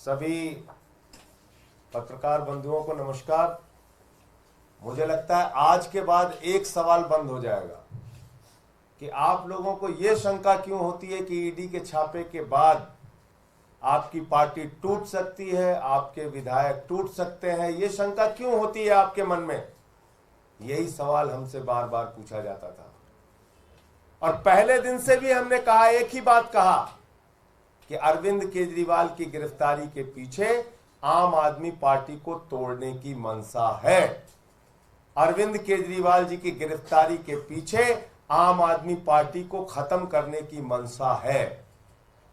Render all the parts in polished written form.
सभी पत्रकार बंधुओं को नमस्कार। मुझे लगता है आज के बाद एक सवाल बंद हो जाएगा कि आप लोगों को यह शंका क्यों होती है कि ईडी के छापे के बाद आपकी पार्टी टूट सकती है, आपके विधायक टूट सकते हैं। यह शंका क्यों होती है आपके मन में? यही सवाल हमसे बार बार पूछा जाता था और पहले दिन से भी हमने कहा, एक ही बात कहा कि अरविंद केजरीवाल की गिरफ्तारी के पीछे आम आदमी पार्टी को तोड़ने की मंशा है। अरविंद केजरीवाल जी की गिरफ्तारी के पीछे आम आदमी पार्टी को खत्म करने की मंशा है।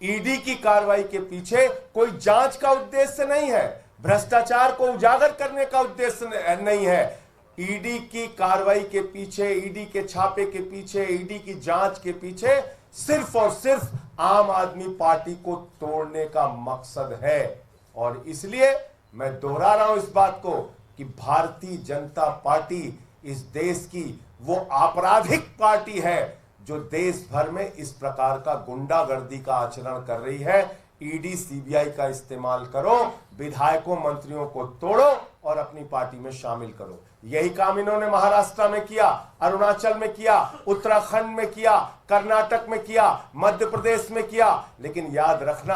ईडी की कार्रवाई के पीछे कोई जांच का उद्देश्य नहीं है, भ्रष्टाचार को उजागर करने का उद्देश्य नहीं है। ईडी की कार्रवाई के पीछे, ईडी के छापे के पीछे, ईडी की जांच के पीछे सिर्फ और सिर्फ आम आदमी पार्टी को तोड़ने का मकसद है। और इसलिए मैं दोहरा रहा हूं इस बात को कि भारतीय जनता पार्टी इस देश की वो आपराधिक पार्टी है जो देश भर में इस प्रकार का गुंडागर्दी का आचरण कर रही है। ईडी सीबीआई का इस्तेमाल करो, विधायकों मंत्रियों को तोड़ो और अपनी पार्टी में शामिल करो। यही काम इन्होंने महाराष्ट्र में किया, अरुणाचल में किया, उत्तराखंड में किया, कर्नाटक में किया, मध्य प्रदेश में किया। लेकिन याद रखना,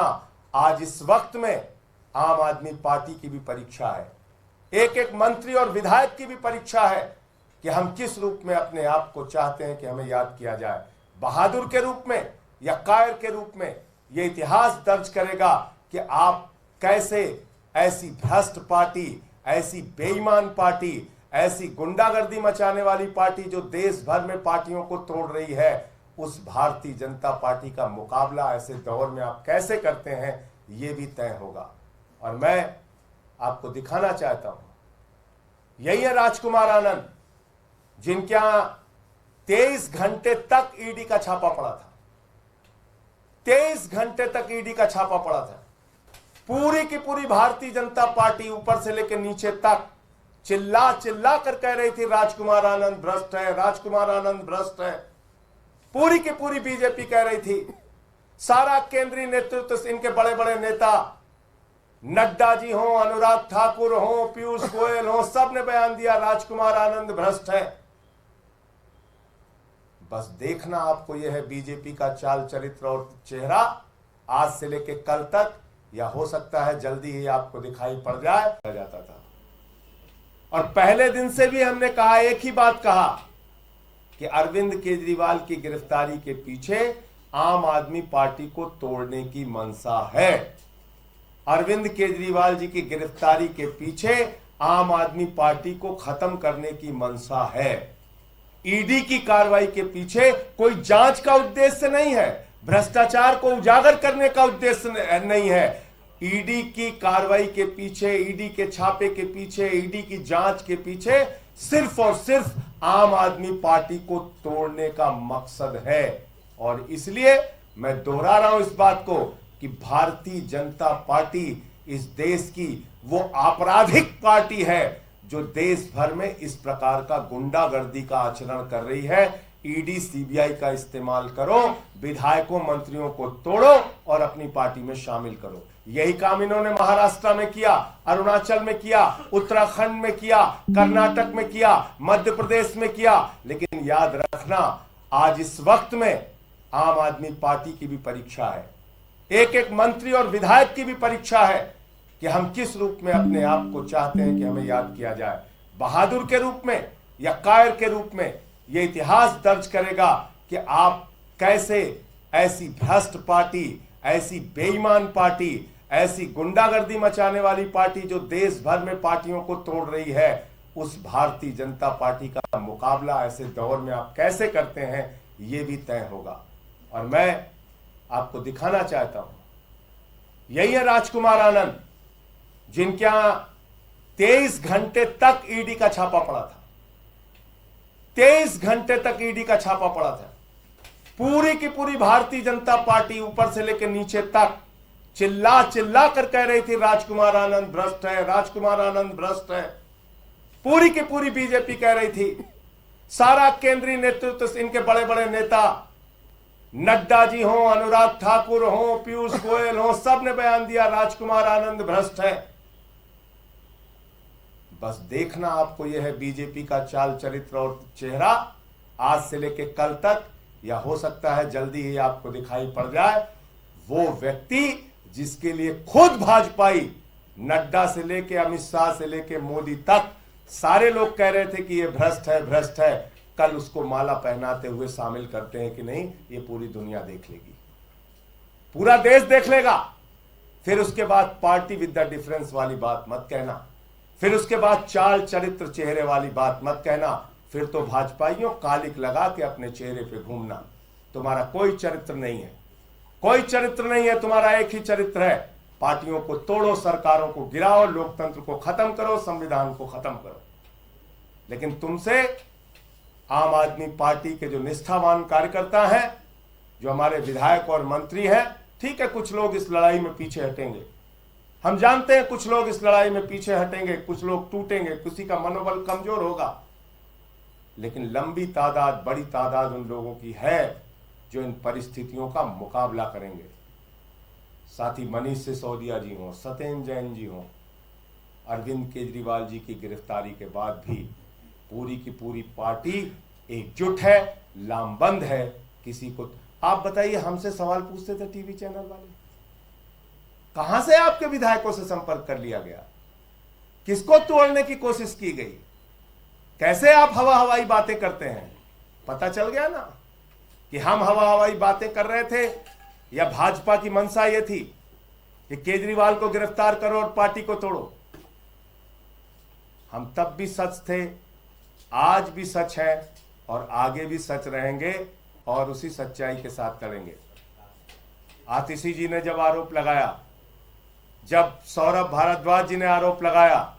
आज इस वक्त में आम आदमी पार्टी की भी परीक्षा है, एक एक मंत्री और विधायक की भी परीक्षा है कि हम किस रूप में अपने आप को चाहते हैं कि हमें याद किया जाए, बहादुर के रूप में या कायर के रूप में। यह इतिहास दर्ज करेगा कि आप कैसे ऐसी भ्रष्ट पार्टी, ऐसी बेईमान पार्टी, ऐसी गुंडागर्दी मचाने वाली पार्टी जो देश भर में पार्टियों को तोड़ रही है, उस भारतीय जनता पार्टी का मुकाबला ऐसे दौर में आप कैसे करते हैं, यह भी तय होगा। और मैं आपको दिखाना चाहता हूं, यही है राजकुमार आनंद, जिनके यहां 23 घंटे तक ईडी का छापा पड़ा था। 23 घंटे तक ईडी का छापा पड़ा था। पूरी की पूरी भारतीय जनता पार्टी ऊपर से लेकर नीचे तक चिल्ला चिल्ला कर कह रही थी राजकुमार आनंद भ्रष्ट है, राजकुमार आनंद भ्रष्ट है। पूरी की पूरी बीजेपी कह रही थी, सारा केंद्रीय नेतृत्व, इनके बड़े बड़े नेता, नड्डा जी हो, अनुराग ठाकुर हो, पीयूष गोयल हो, सब ने बयान दिया राजकुमार आनंद भ्रष्ट है। बस देखना आपको यह है बीजेपी का चाल चरित्र और चेहरा आज से लेकर कल तक, या हो सकता है जल्दी ही आपको दिखाई पड़ जाता था। और पहले दिन से भी हमने कहा, एक ही बात कहा कि अरविंद केजरीवाल की गिरफ्तारी के पीछे आम आदमी पार्टी को तोड़ने की मंशा है। अरविंद केजरीवाल जी की गिरफ्तारी के पीछे आम आदमी पार्टी को खत्म करने की मंशा है। ईडी की कार्रवाई के पीछे कोई जांच का उद्देश्य नहीं है, भ्रष्टाचार को उजागर करने का उद्देश्य नहीं है। ईडी की कार्रवाई के पीछे, ईडी के छापे के पीछे, ईडी की जांच के पीछे सिर्फ और सिर्फ आम आदमी पार्टी को तोड़ने का मकसद है। और इसलिए मैं दोहरा रहा हूं इस बात को कि भारतीय जनता पार्टी इस देश की वो आपराधिक पार्टी है जो देश भर में इस प्रकार का गुंडागर्दी का आचरण कर रही है। ईडी सीबीआई का इस्तेमाल करो, विधायकों मंत्रियों को तोड़ो और अपनी पार्टी में शामिल करो। यही काम इन्होंने महाराष्ट्र में किया, अरुणाचल में किया, उत्तराखंड में किया, कर्नाटक में किया, मध्य प्रदेश में किया। लेकिन याद रखना, आज इस वक्त में आम आदमी पार्टी की भी परीक्षा है, एक एक मंत्री और विधायक की भी परीक्षा है कि हम किस रूप में अपने आप को चाहते हैं कि हमें याद किया जाए, बहादुर के रूप में या कायर के रूप में। यह इतिहास दर्ज करेगा कि आप कैसे ऐसी भ्रष्ट पार्टी, ऐसी बेईमान पार्टी, ऐसी गुंडागर्दी मचाने वाली पार्टी जो देश भर में पार्टियों को तोड़ रही है, उस भारतीय जनता पार्टी का मुकाबला ऐसे दौर में आप कैसे करते हैं, यह भी तय होगा। और मैं आपको दिखाना चाहता हूं, यही है राजकुमार आनंद, जिनके यहां 23 घंटे तक ईडी का छापा पड़ा था। 23 घंटे तक ईडी का छापा पड़ा था। पूरी की पूरी भारतीय जनता पार्टी ऊपर से लेकर नीचे तक चिल्ला चिल्ला कर कह रही थी राजकुमार आनंद भ्रष्ट है, राजकुमार आनंद भ्रष्ट है। पूरी की पूरी बीजेपी कह रही थी, सारा केंद्रीय नेतृत्व, इनके बड़े बड़े नेता, नड्डा जी हो, अनुराग ठाकुर हो, पीयूष गोयल हो, सब ने बयान दिया राजकुमार आनंद भ्रष्ट है। बस देखना आपको यह है बीजेपी का चाल चरित्र और चेहरा आज से लेके कल तक, या हो सकता है जल्दी ही आपको दिखाई पड़ जाए वो व्यक्ति जिसके लिए खुद भाजपाई नड्डा से लेके अमित शाह से लेके मोदी तक सारे लोग कह रहे थे कि ये भ्रष्ट है, भ्रष्ट है, कल उसको माला पहनाते हुए शामिल करते हैं कि नहीं, ये पूरी दुनिया देख लेगी, पूरा देश देख लेगा। फिर उसके बाद पार्टी विद द डिफरेंस वाली बात मत कहना, फिर उसके बाद चाल चरित्र चेहरे वाली बात मत कहना, फिर तो भाजपाइयों कालिक लगा के अपने चेहरे पे घूमना। तुम्हारा कोई चरित्र नहीं है, कोई चरित्र नहीं है, तुम्हारा एक ही चरित्र है, पार्टियों को तोड़ो, सरकारों को गिराओ, लोकतंत्र को खत्म करो, संविधान को खत्म करो। लेकिन तुमसे आम आदमी पार्टी के जो निष्ठावान कार्यकर्ता हैं, जो हमारे विधायक और मंत्री हैं, ठीक है कुछ लोग इस लड़ाई में पीछे हटेंगे, हम जानते हैं कुछ लोग इस लड़ाई में पीछे हटेंगे, कुछ लोग टूटेंगे, किसी का मनोबल कमजोर होगा, लेकिन लंबी तादाद, बड़ी तादाद उन लोगों की है जो इन परिस्थितियों का मुकाबला करेंगे। साथ ही मनीष सिसोदिया जी हों, सत्येंद्र जैन जी हों, अरविंद केजरीवाल जी की गिरफ्तारी के बाद भी पूरी की पूरी पार्टी एकजुट है, लामबंद है। किसी को आप बताइए, हमसे सवाल पूछते थे टीवी चैनल वाले, कहां से आपके विधायकों से संपर्क कर लिया गया, किसको तोड़ने की कोशिश की गई, कैसे आप हवा हवाई बातें करते हैं। पता चल गया ना कि हम हवा हवाई बातें कर रहे थे, या भाजपा की मंशा यह थी कि केजरीवाल को गिरफ्तार करो और पार्टी को तोड़ो। हम तब भी सच थे, आज भी सच है और आगे भी सच रहेंगे और उसी सच्चाई के साथ करेंगे। आतिशी जी ने जब आरोप लगाया, जब सौरभ भारद्वाज जी ने आरोप लगाया,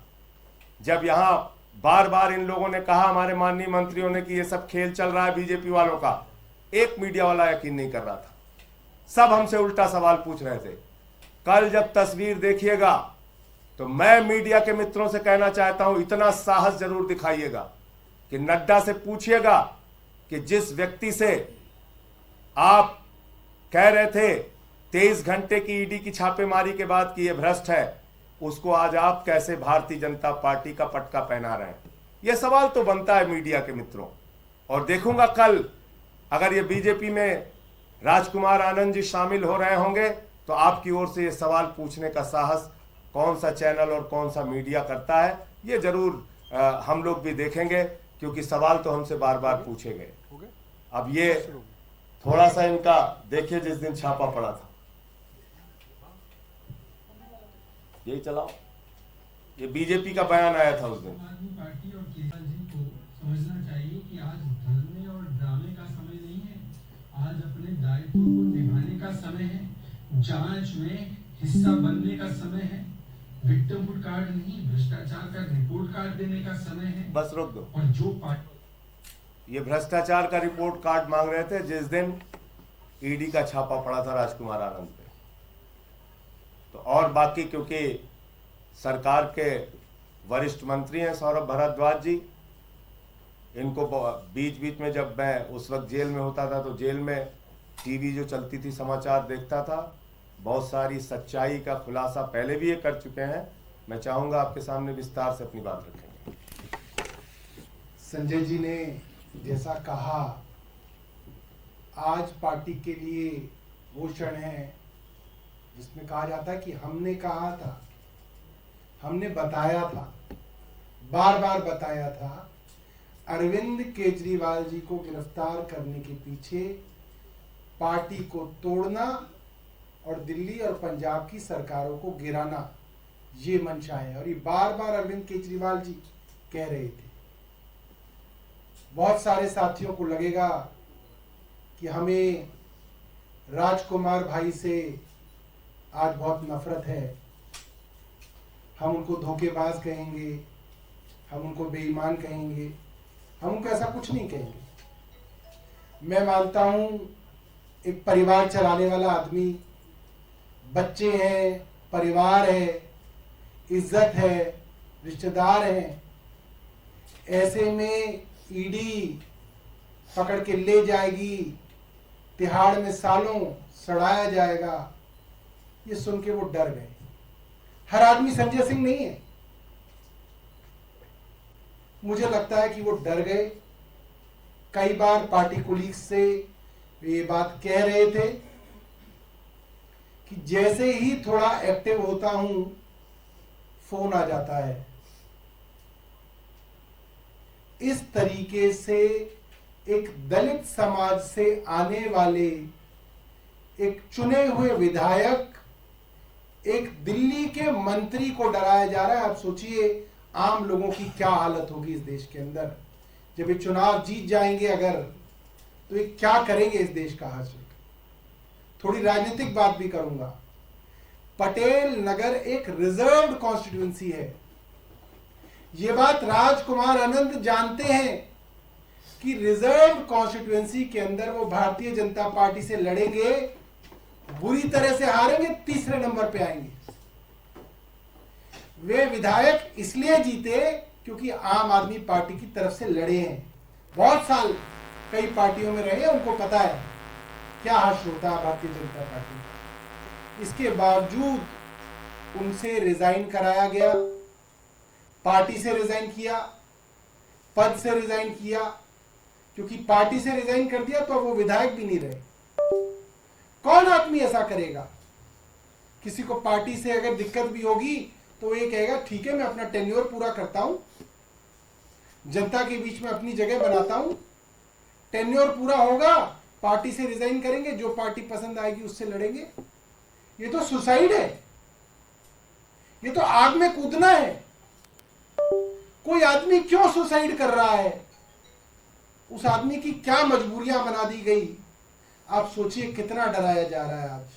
जब यहां बार बार इन लोगों ने कहा, हमारे माननीय मंत्रियों ने, कि ये सब खेल चल रहा है बीजेपी वालों का, एक मीडिया वाला यकीन नहीं कर रहा था, सब हमसे उल्टा सवाल पूछ रहे थे। कल जब तस्वीर देखिएगा तो मैं मीडिया के मित्रों से कहना चाहता हूं, इतना साहस जरूर दिखाइएगा कि नड्डा से पूछिएगा कि जिस व्यक्ति से आप कह रहे थे 23 घंटे की ईडी की छापेमारी के बाद कि यह भ्रष्ट है, उसको आज आप कैसे भारतीय जनता पार्टी का पटका पहना रहे हैं। यह सवाल तो बनता है मीडिया के मित्रों। और देखूंगा कल अगर ये बीजेपी में राजकुमार आनंद जी शामिल हो रहे होंगे तो आपकी ओर से ये सवाल पूछने का साहस कौन सा चैनल और कौन सा मीडिया करता है, ये जरूर हम लोग भी देखेंगे, क्योंकि सवाल तो हमसे बार बार पूछे गए। अब ये थोड़ा सा इनका देखिए, जिस दिन छापा पड़ा था, यही चलाओ, ये बीजेपी का बयान आया था उस दिन। पार्टी और केजरीवाल जी को समझना चाहिए कि आज धरने और ड्रामे का समय नहीं है, आज अपने दायित्व को निभाने का समय है, जांच में हिस्सा बनने का समय है, विक्टिमहुड कार्ड नहीं, भ्रष्टाचार का रिपोर्ट कार्ड देने का समय है। बस रोक दो। और जो पार्टी ये भ्रष्टाचार का रिपोर्ट कार्ड मांग रहे थे जिस दिन ईडी का छापा पड़ा था राजकुमार आनंद पे। तो और बाकी, क्योंकि सरकार के वरिष्ठ मंत्री हैं सौरभ भारद्वाज जी, इनको बीच बीच में जब मैं उस वक्त जेल में होता था तो जेल में टीवी जो चलती थी, समाचार देखता था, बहुत सारी सच्चाई का खुलासा पहले भी ये कर चुके हैं। मैं चाहूंगा आपके सामने विस्तार से अपनी बात रखेंगे। संजय जी ने जैसा कहा, आज पार्टी के लिए वो क्षण है जिसमें कहा जाता है कि हमने कहा था, हमने बताया था, बार बार बताया था, अरविंद केजरीवाल जी को गिरफ्तार करने के पीछे पार्टी को तोड़ना और दिल्ली और पंजाब की सरकारों को गिराना, ये मंशा है। और ये बार बार अरविंद केजरीवाल जी कह रहे थे। बहुत सारे साथियों को लगेगा कि हमें राजकुमार भाई से आज बहुत नफरत है, हम उनको धोखेबाज कहेंगे, हम उनको बेईमान कहेंगे, हम उनको ऐसा कुछ नहीं कहेंगे। मैं मानता हूं एक परिवार चलाने वाला आदमी, बच्चे हैं, परिवार है, इज्जत है, रिश्तेदार हैं, ऐसे में ईडी पकड़ के ले जाएगी तिहाड़ में सालों सड़ाया जाएगा, ये सुन के वो डर गए। हर आदमी संजय सिंह नहीं है, मुझे लगता है कि वो डर गए। कई बार पार्टी कुलीग से ये बात कह रहे थे कि जैसे ही थोड़ा एक्टिव होता हूं फोन आ जाता है। इस तरीके से एक दलित समाज से आने वाले एक चुने हुए विधायक, एक दिल्ली के मंत्री को डराया जा रहा है। आप सोचिए आम लोगों की क्या हालत होगी इस देश के अंदर जब ये चुनाव जीत जाएंगे अगर, तो ये क्या करेंगे इस देश का हासिल। थोड़ी राजनीतिक बात भी करूंगा। पटेल नगर एक रिजर्व्ड कॉन्स्टिट्यूएंसी है। ये बात राजकुमार आनंद जानते हैं कि रिजर्व्ड कॉन्स्टिट्यूएंसी के अंदर वो भारतीय जनता पार्टी से लड़ेंगे, बुरी तरह से हारेंगे, तीसरे नंबर पे आएंगे। वे विधायक इसलिए जीते क्योंकि आम आदमी पार्टी की तरफ से लड़े हैं। बहुत साल कई पार्टियों में रहे, उनको पता है क्या हासिल होता है भारतीय जनता पार्टी। इसके बावजूद उनसे रिजाइन कराया गया, पार्टी से रिजाइन किया, पद से रिजाइन किया, क्योंकि पार्टी से रिजाइन कर दिया तो वो विधायक भी नहीं रहे। कौन आदमी ऐसा करेगा? किसी को पार्टी से अगर दिक्कत भी होगी तो ये कहेगा ठीक है मैं अपना टेन्योर पूरा करता हूं, जनता के बीच में अपनी जगह बनाता हूं, टेन्योर पूरा होगा, पार्टी से रिजाइन करेंगे, जो पार्टी पसंद आएगी उससे लड़ेंगे। ये तो सुसाइड है, ये तो आग में कूदना है। कोई आदमी क्यों सुसाइड कर रहा है? उस आदमी की क्या मजबूरियां बना दी गई? आप सोचिए कितना डराया जा रहा है। आज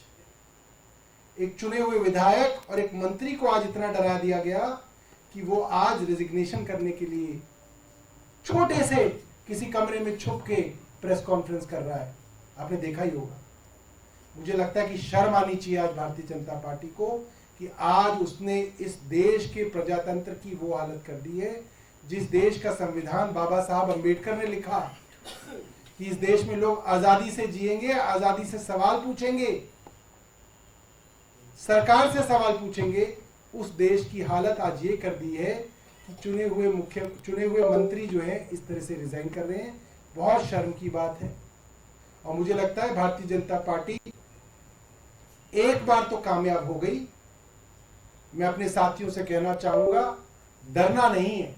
एक चुने हुए विधायक और एक मंत्री को आज इतना डरा दिया गया कि वो आज रेजिग्नेशन करने के लिए छोटे से किसी कमरे में छुप के प्रेस कॉन्फ्रेंस कर रहा है। आपने देखा ही होगा। मुझे लगता है कि शर्म आनी चाहिए आज भारतीय जनता पार्टी को कि आज उसने इस देश के प्रजातंत्र की वो हालत कर दी है जिस देश का संविधान बाबा साहब अंबेडकर ने लिखा कि इस देश में लोग आजादी से जिएंगे, आजादी से सवाल पूछेंगे, सरकार से सवाल पूछेंगे। उस देश की हालत आज ये कर दी है कि चुने हुए मंत्री जो है इस तरह से रिजाइन कर रहे हैं। बहुत शर्म की बात है। और मुझे लगता है भारतीय जनता पार्टी एक बार तो कामयाब हो गई। मैं अपने साथियों से कहना चाहूंगा डरना नहीं है।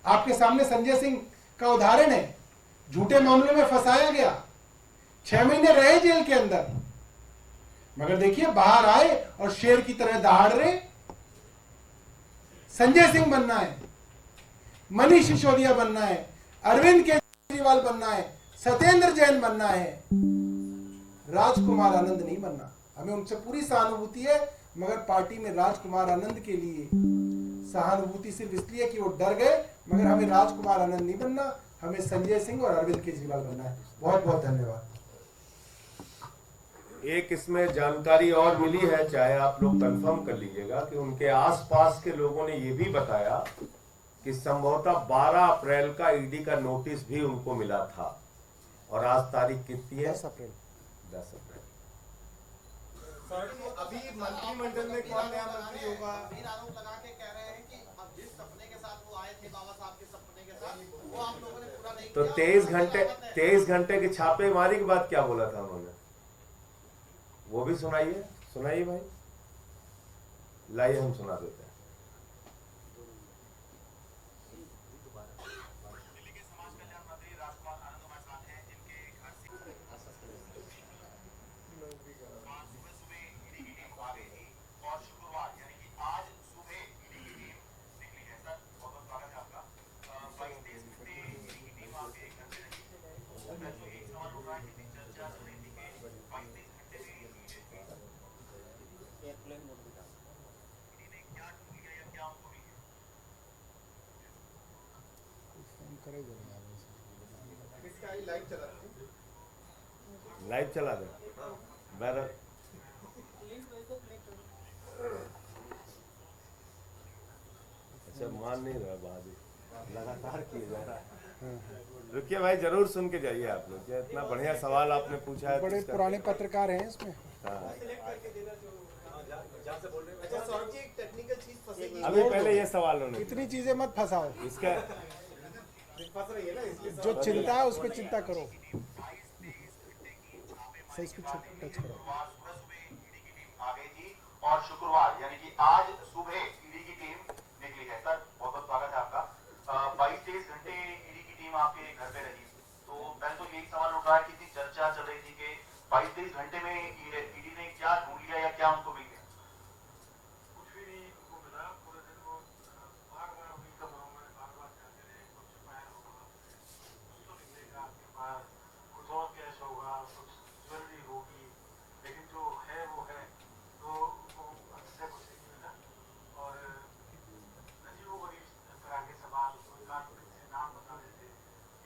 आपके सामने संजय सिंह का उदाहरण है, झूठे मामलों में फंसाया गया, 6 महीने रहे जेल के अंदर, मगर देखिए बाहर आए और शेर की तरह दहाड़ रहे। संजय सिंह बनना है, मनीष सिसोदिया बनना है, अरविंद केजरीवाल बनना है, सत्येंद्र जैन बनना है, राजकुमार आनंद नहीं बनना। हमें उनसे पूरी सहानुभूति है, मगर पार्टी में राजकुमार आनंद के लिए सहानुभूति सिर्फ इसलिए कि वो डर गए, मगर हमें राजकुमार आनंद नहीं बनना, हमें संजय सिंह और अरविंद केजरीवाल बनना है। बहुत बहुत धन्यवाद। एक इसमें जानकारी और मिली है, चाहे आप लोग कंफर्म कर लीजिएगा, कि उनके आसपास के लोगों ने ये भी बताया कि संभवतः 12 अप्रैल का ईडी का नोटिस भी उनको मिला था। और आज तारीख कितनी है? 10 अप्रैल। 10 अप्रैल। अभी मंत्रिमंडल में कौन नया मंत्री होगा? आरोप लगा के कह रहे हैं कि अब जिस सपने के साथ वो आए थे बाबा साहब के सपने के साथ, वो आप लोगों ने पूरा नहीं तो किया। 23 घंटे की छापेमारी के बाद क्या बोला था उन्होंने, वो भी सुनाइए भाई, लाइए हम सुना देते हैं। लाइव चला दे बैरल। अच्छा मान नहीं रहा, बहादुर लगातार किए जा रहा है। रुकिए भाई, जरूर सुन के जाइए आप लोग। ये इतना बढ़िया सवाल आपने पूछा है तो बड़े इसका- पुराने पत्रकार हैं इसमें। हाँ। अच्छा सौरभ जी, एक टेक्निकल चीज फंसेगी। अभी पहले ये सवाल होने दीजिए। इतनी चीजें मत फंसाओ, इसका फंस रही है ना इसलिए। जो चिंता है उस पर चिंता करो। सही, इसको टच करो। सुबह ईडी की टीम आ गई थी और शुक्रवार यानी कि आज सुबह ईडी की टीम निकली है। सर बहुत बहुत स्वागत है आपका। 22-23 घंटे ईडी की टीम आपके घर पे रही, तो पहले तो यही सवाल उठ रहा है कि इतनी चर्चा चल रही थी कि 22-23 घंटे में ईडी ने क्या ढूंढ लिया या क्या उनको मिल गया? कुछ भी नहीं उनको मिला। पूरे दिन वो बार बार अपनी कमरों में बार बार जाते रहे, कुछ छुपाया होगा, कुछ तो निकलेगा आपके पास, कुछ और कैश होगा, कुछ ज्वेलरी होगी, लेकिन जो है वो है, तो वो अच्छे कुछ नहीं मिला। और अजीबो गरीब तरह के सवाल, कोई कार्पोरेट से नाम बता देते,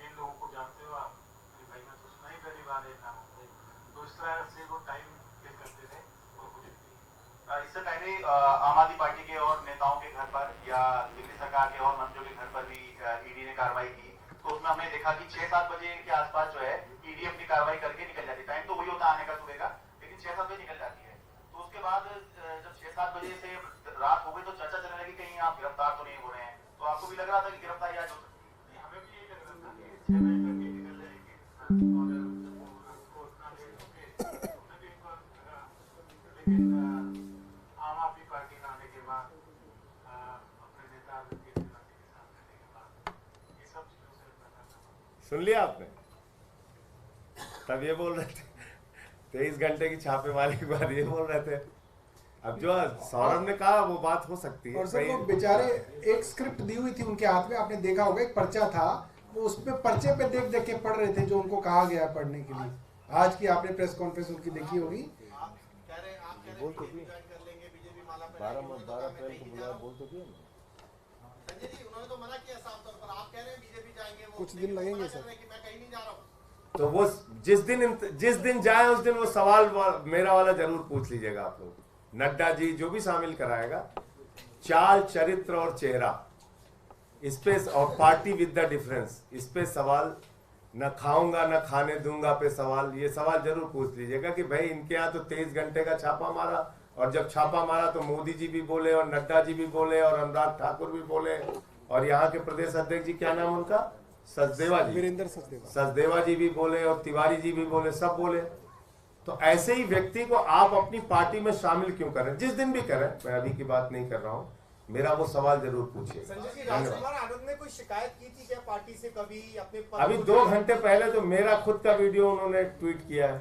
इन लोगों को जानते हो आप? अरे भाई मैं तो सुना ही पहली बार है नाम, तो इस तरह से वो टाइम किल करते थे और कुछ नहीं। इससे पहले आम आदमी पार्टी के और नेताओं के घर पर या दिल्ली सरकार के और मंत्रियों के घर पर भी ईडी ने कार्रवाई की, तो उसमें हमने देखा कि 6-7 बजे के आसपास जो है ईडी अपनी कार्रवाई करके निकल जाती है। टाइम तो वही होता आने का सुबह का, लेकिन 6-7 बजे निकल जाती है। तो उसके बाद जब 6-7 बजे से रात हो गई तो चर्चा चलने लगी कहीं आप गिरफ्तार तो नहीं हो रहे हैं। तो आपको भी लग रहा था कि गिरफ्तारी आज हो सकती है? हमें भी यही लग रहा था कि 6 बजे करके निकल जाएगी, और जब वो उसको इतना लेट हो गए तो हमें भी एक बार लगा। लेकिन आम आदमी पार्टी में आने के बाद, अपने नेता के साथ रहने के बाद, ये सब चीजों से पता चला। सुन लिया आपने? तब ये बोल रहे थे 23 घंटे की छापेमारी के बाद ये बोल रहे थे। अब जो सौरभ ने कहा वो बात हो सकती है। और सर वो बेचारे एक स्क्रिप्ट दी हुई थी उनके हाथ में, आपने देखा होगा, एक पर्चा था, वो उस पे पर्चे पे देख देख के पढ़ रहे थे जो उनको कहा गया पढ़ने के लिए। आज की आपने प्रेस कॉन्फ्रेंस उनकी देखी होगी। आप कह रहे हैं बीजेपी ज्वाइन कर लेंगे, बीजेपी माला पे 12 अप्रैल को बुलाया, बोल तो दिया संजय जी, उन्होंने तो मना किया साफ तौर पर। आप कह रहे हैं बीजेपी जाएंगे, वो कुछ दिन लगेंगे मना कर सर। रहे हैं कि मैं कहीं नहीं जा रहा हूँ। तो वो जिस दिन जाए उस दिन वो सवाल मेरा वाला जरूर पूछ लीजिएगा आप लोग। नड्डा जी जो भी शामिल कराएगा, चाल, चरित्र और चेहरा, इस पे, और पार्टी विद द डिफरेंस, इस पे सवाल, न खाऊंगा न खाने दूंगा पे सवाल, ये सवाल जरूर पूछ लीजिएगा कि भाई इनके यहाँ तो 23 घंटे का छापा मारा, और जब छापा मारा तो मोदी जी भी बोले और नड्डा जी भी बोले और अनुराग ठाकुर भी बोले, और यहाँ के प्रदेश अध्यक्ष जी, क्या नाम उनका, सचदेवा जी, वीरेंद्र सचदेवा। सचदेवा जी भी बोले और तिवारी जी भी बोले, सब बोले। तो ऐसे ही व्यक्ति को आप अपनी पार्टी में शामिल क्यों करें? जिस दिन भी करें, मैं अभी की बात नहीं कर रहा हूं, मेरा वो सवाल जरूर पूछिए। संजय जी, राजकुमार आनंद ने कोई शिकायत की थी क्या पार्टी से कभी अपने पद अभी को 2 घंटे पहले तो मेरा खुद का वीडियो उन्होंने ट्वीट किया है।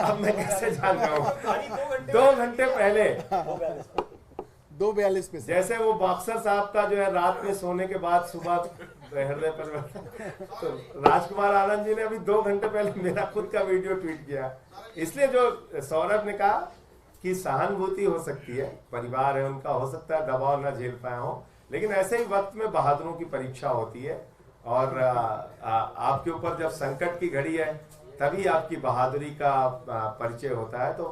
अब मैं कैसे जान रहा हूँ? खाली 2 घंटे 2 घंटे पहले 2:42 पे। जैसे वो बॉक्सर साहब का जो है रात में सोने के बाद सुबह हृदय पर, तो राजकुमार आनंद जी ने अभी 2 घंटे पहले मेरा खुद का वीडियो ट्वीट किया। इसलिए जो सौरभ ने कहा कि सहानुभूति हो सकती है, परिवार है उनका, हो सकता है दबाव ना झेल पाए हो, लेकिन ऐसे ही वक्त में बहादुरों की परीक्षा होती है, और आपके ऊपर जब संकट की घड़ी है तभी आपकी बहादुरी का परिचय होता है। तो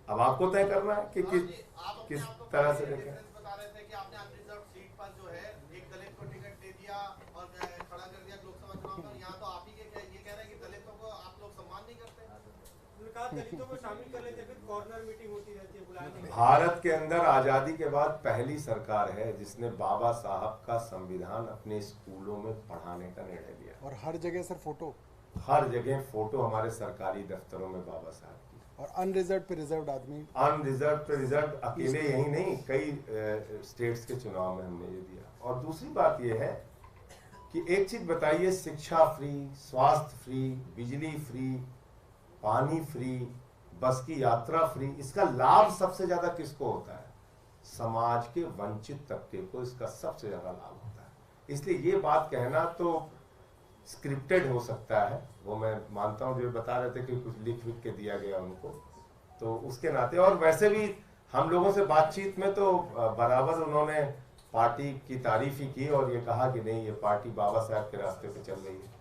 अब आपको तय करना है कि किस तरह से देखें। बता रहे थे कि आपने अनरिजर्व सीट पर जो है एक दलित को टिकट दे दिया और खड़ा कर दिया लोकसभा चुनाव में। यहाँ तो आप ही ये कह रहे हैं कि दलितों को आप लोग सम्मान नहीं करते। उन्होंने कहा दलितों को शामिल कर लेते, फिर कॉर्नर मीटिंग होती रहती है, बुलाया नहीं। भारत के अंदर आजादी के बाद पहली सरकार है जिसने बाबा साहब का संविधान अपने स्कूलों में पढ़ाने का निर्णय लिया। और हर जगह सर फोटो, हर जगह फोटो हमारे सरकारी दफ्तरों में बाबा साहब की। और अनरिजर्व पे रिजर्व आदमी। अनरिजर्व पे रिजर्व अकेले यही नहीं, कई स्टेट्स के चुनाव में हमने ये दिया। और दूसरी बात ये है कि एक चीज बताइए, शिक्षा फ्री, स्वास्थ्य फ्री, बिजली फ्री, पानी फ्री, बस की यात्रा फ्री, इसका लाभ सबसे ज्यादा किसको होता है? समाज के वंचित तबके को इसका सबसे ज्यादा लाभ होता है। इसलिए ये बात कहना तो स्क्रिप्टेड हो सकता है, वो मैं मानता हूँ, जो बता रहे थे कि कुछ लिख के दिया गया उनको, तो उसके नाते। और वैसे भी हम लोगों से बातचीत में तो बराबर उन्होंने पार्टी की तारीफ ही की और ये कहा कि नहीं, ये पार्टी बाबा साहब के रास्ते पे चल रही है।